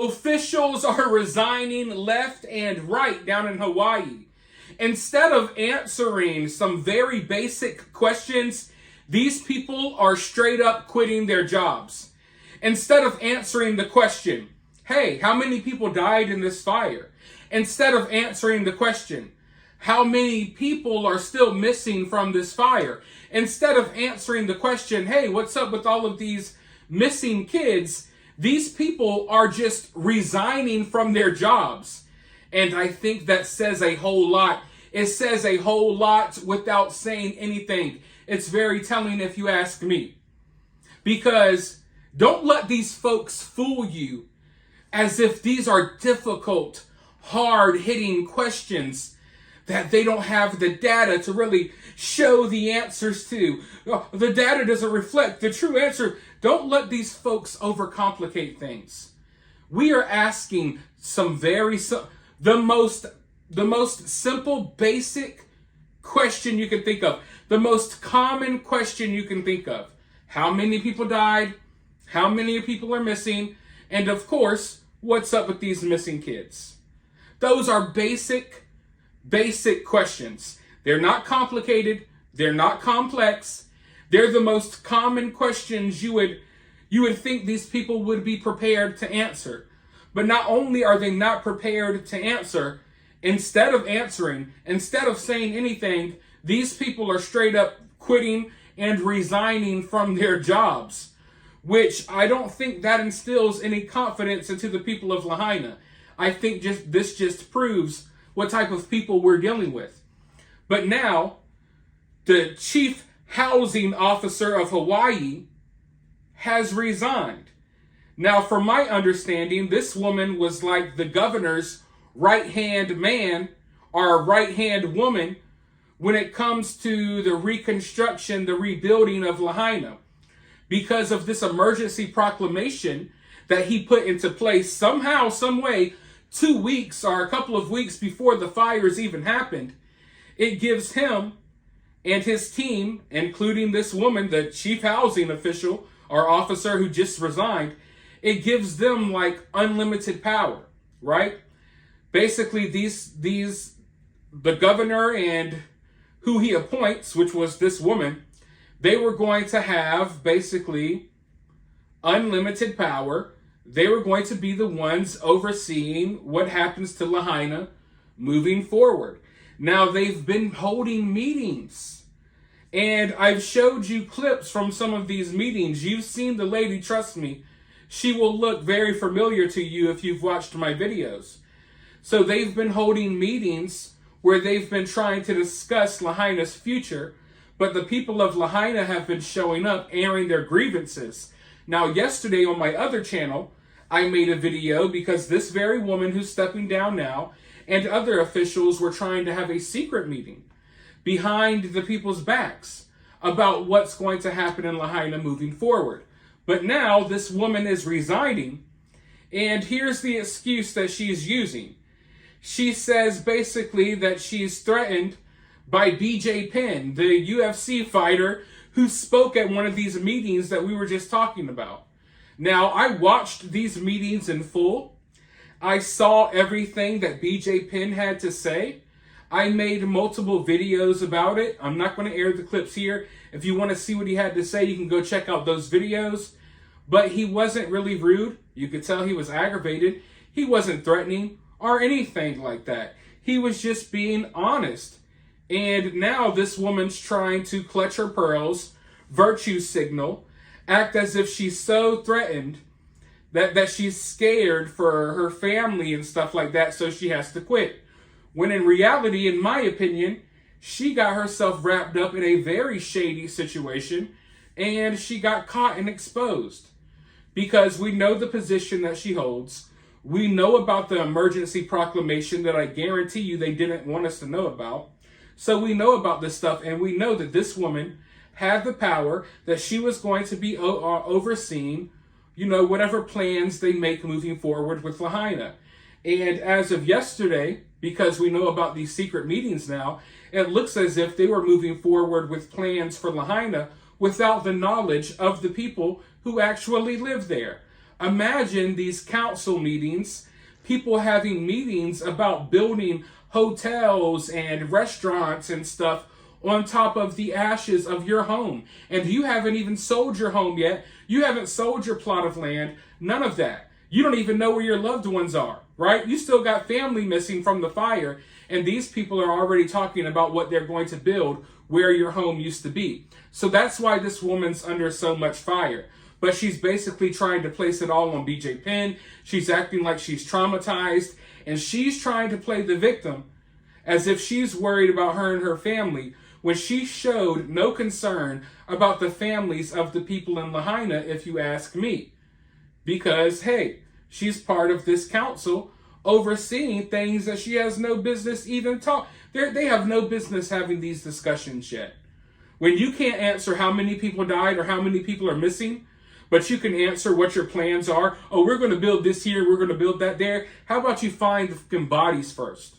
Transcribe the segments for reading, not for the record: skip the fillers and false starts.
Officials are resigning left and right down in Hawaii. Instead of answering some very basic questions, these people are straight up quitting their jobs. Instead of answering the question, hey, how many people died in this fire? Instead of answering the question, how many people are still missing from this fire? Instead of answering the question, hey, what's up with all of these missing kids? These people are just resigning from their jobs. And I think that says a whole lot. It says a whole lot without saying anything. It's very telling if you ask me. Because don't let these folks fool you as if these are difficult, hard-hitting questions that they don't have the data to really show the answers to. The data doesn't reflect the true answer. Don't let these folks overcomplicate things. We are asking the most simple, basic question you can think of. The most common question you can think of. How many people died? How many people are missing? And of course, what's up with these missing kids? Those are basic questions. They're not complicated. They're not complex. They're the most common questions you would think these people would be prepared to answer. But not only are they not prepared to answer, instead of saying anything, these people are straight up quitting and resigning from their jobs, which I don't think that instills any confidence into the people of Lahaina. I think this just proves what type of people we're dealing with. But now, the chief housing officer of Hawaii has resigned. Now, from my understanding, this woman was like the governor's right-hand man or right-hand woman when it comes to the reconstruction, the rebuilding of Lahaina. Because of this emergency proclamation that he put into place somehow, some way, 2 weeks or a couple of weeks before the fires even happened, it gives him and his team, including this woman, the chief housing official or officer who just resigned, it gives them like unlimited power, right? Basically, the governor and who he appoints, which was this woman, they were going to have basically unlimited power. They were going to be the ones overseeing what happens to Lahaina moving forward. Now, they've been holding meetings, and I've showed you clips from some of these meetings. You've seen the lady, trust me. She will look very familiar to you if you've watched my videos. So they've been holding meetings where they've been trying to discuss Lahaina's future, but the people of Lahaina have been showing up, airing their grievances. Now, yesterday on my other channel, I made a video because this very woman who's stepping down now and other officials were trying to have a secret meeting behind the people's backs about what's going to happen in Lahaina moving forward. But now this woman is resigning, and here's the excuse that she's using. She says basically that she's threatened by BJ Penn, the UFC fighter who spoke at one of these meetings that we were just talking about. Now, I watched these meetings in full. I saw everything that BJ Penn had to say. I made multiple videos about it. I'm not going to air the clips here. If you want to see what he had to say, you can go check out those videos. But he wasn't really rude. You could tell he was aggravated. He wasn't threatening or anything like that. He was just being honest. And now this woman's trying to clutch her pearls, virtue signal, act as if she's so threatened that she's scared for her family and stuff like that, so she has to quit. When in reality, in my opinion, she got herself wrapped up in a very shady situation, and she got caught and exposed. Because we know the position that she holds. We know about the emergency proclamation that I guarantee you they didn't want us to know about. So we know about this stuff, and we know that this woman had the power, that she was going to be overseeing, whatever plans they make moving forward with Lahaina. And as of yesterday, because we know about these secret meetings now, it looks as if they were moving forward with plans for Lahaina without the knowledge of the people who actually live there. Imagine these council meetings, people having meetings about building hotels and restaurants and stuff on top of the ashes of your home. And you haven't even sold your home yet. You haven't sold your plot of land. None of that. You don't even know where your loved ones are, right? You still got family missing from the fire. And these people are already talking about what they're going to build where your home used to be. So that's why this woman's under so much fire. But she's basically trying to place it all on BJ Penn. She's acting like she's traumatized. And she's trying to play the victim as if she's worried about her and her family, when she showed no concern about the families of the people in Lahaina, if you ask me. Because, hey, she's part of this council overseeing things that she has no business even They have no business having these discussions yet. When you can't answer how many people died or how many people are missing, but you can answer what your plans are. Oh, we're going to build this here, we're going to build that there. How about you find the fucking bodies first?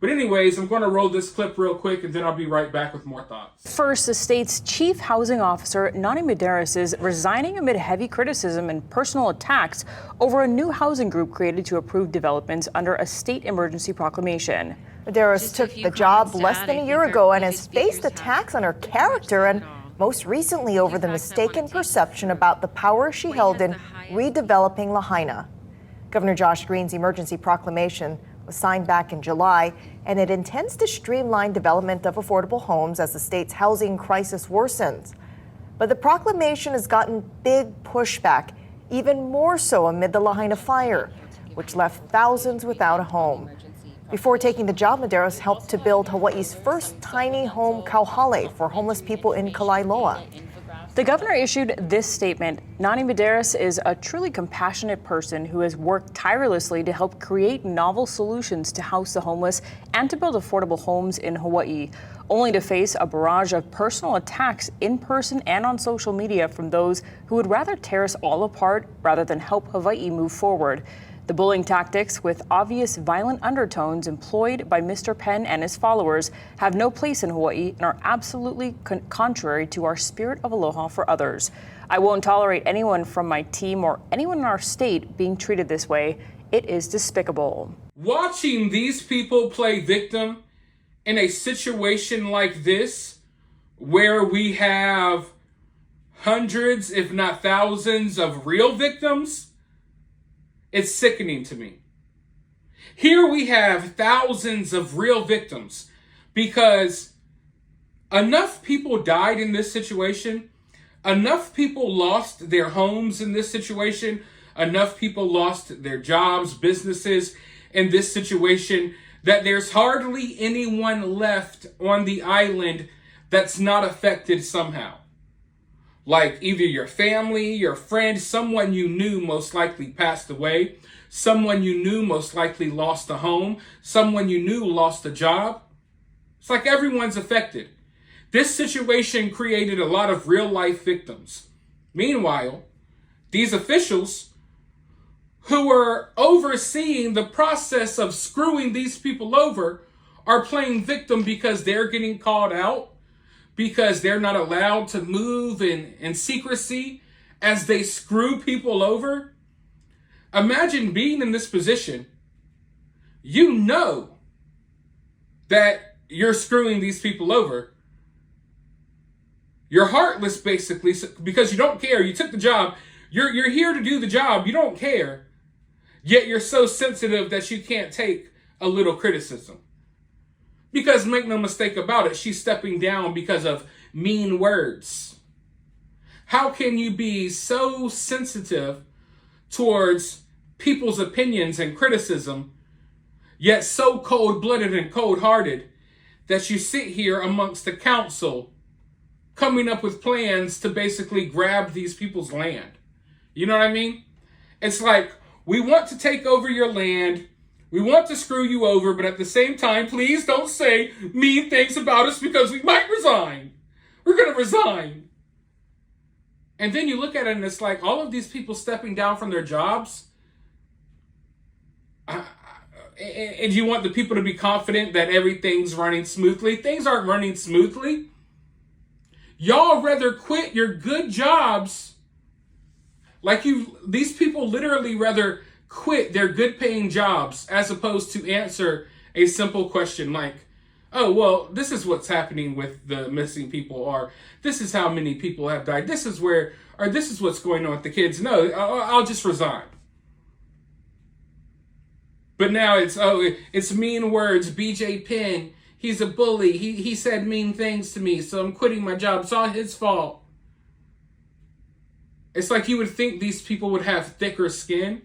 But anyways, I'm going to roll this clip real quick, and then I'll be right back with more thoughts. First, the state's chief housing officer, Nani Medeiros, is resigning amid heavy criticism and personal attacks over a new housing group created to approve developments under a state emergency proclamation. Medeiros took the job less than a year ago and has faced attacks on her character and most recently over the mistaken perception about the power she held in redeveloping Lahaina. Governor Josh Green's emergency proclamation was signed back in July, and it intends to streamline development of affordable homes as the state's housing crisis worsens. But the proclamation has gotten big pushback, even more so amid the Lahaina fire, which left thousands without a home. Before taking the job, Medeiros helped to build Hawaii's first tiny home kauhale for homeless people in Kalailoa. The governor issued this statement. Nani Medeiros is a truly compassionate person who has worked tirelessly to help create novel solutions to house the homeless and to build affordable homes in Hawaii, only to face a barrage of personal attacks in person and on social media from those who would rather tear us all apart rather than help Hawaii move forward. The bullying tactics with obvious violent undertones employed by Mr. Penn and his followers have no place in Hawaii and are absolutely contrary to our spirit of aloha for others. I won't tolerate anyone from my team or anyone in our state being treated this way. It is despicable. Watching these people play victim in a situation like this, where we have hundreds, if not thousands, of real victims, it's sickening to me. Here we have thousands of real victims because enough people died in this situation, enough people lost their homes in this situation, enough people lost their jobs, businesses in this situation, that there's hardly anyone left on the island that's not affected somehow. Like either your family, your friend, someone you knew most likely passed away, someone you knew most likely lost a home, someone you knew lost a job. It's like everyone's affected. This situation created a lot of real life victims. Meanwhile, these officials who were overseeing the process of screwing these people over are playing victim because they're getting called out, because they're not allowed to move in secrecy as they screw people over. Imagine being in this position. You know that you're screwing these people over. You're heartless, basically, because you don't care. You took the job. You're here to do the job. You don't care. Yet you're so sensitive that you can't take a little criticism. Because make no mistake about it, she's stepping down because of mean words. How can you be so sensitive towards people's opinions and criticism, yet so cold-blooded and cold-hearted that you sit here amongst the council coming up with plans to basically grab these people's land? You know what I mean? It's like, we want to take over your land. We want to screw you over, but at the same time, please don't say mean things about us because we might resign. We're going to resign. And then you look at it and it's like all of these people stepping down from their jobs. And you want the people to be confident that everything's running smoothly. Things aren't running smoothly. Y'all rather quit your good jobs Like these people literally rather quit their good paying jobs as opposed to answer a simple question like, oh, well, this is what's happening with the missing people, or this is how many people have died. This is what's going on with the kids. No, I'll just resign. But now it's mean words. BJ Penn, he's a bully. He said mean things to me, so I'm quitting my job. It's all his fault. It's like you would think these people would have thicker skin,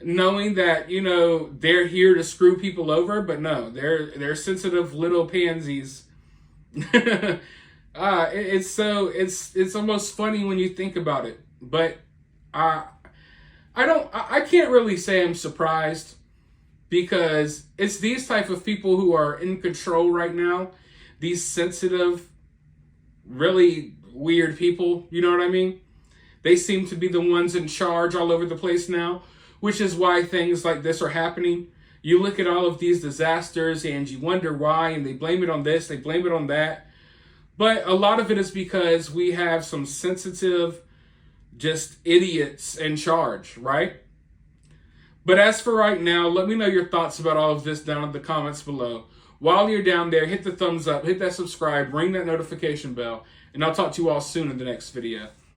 knowing that, you know, they're here to screw people over, but no, they're sensitive little pansies. It's almost funny when you think about it. But I can't really say I'm surprised, because it's these type of people who are in control right now. These sensitive, really weird people, you know what I mean? They seem to be the ones in charge all over the place now, which is why things like this are happening. You look at all of these disasters and you wonder why, and they blame it on this, they blame it on that. But a lot of it is because we have some sensitive, just idiots in charge, right? But as for right now, let me know your thoughts about all of this down in the comments below. While you're down there, hit the thumbs up, hit that subscribe, ring that notification bell, and I'll talk to you all soon in the next video.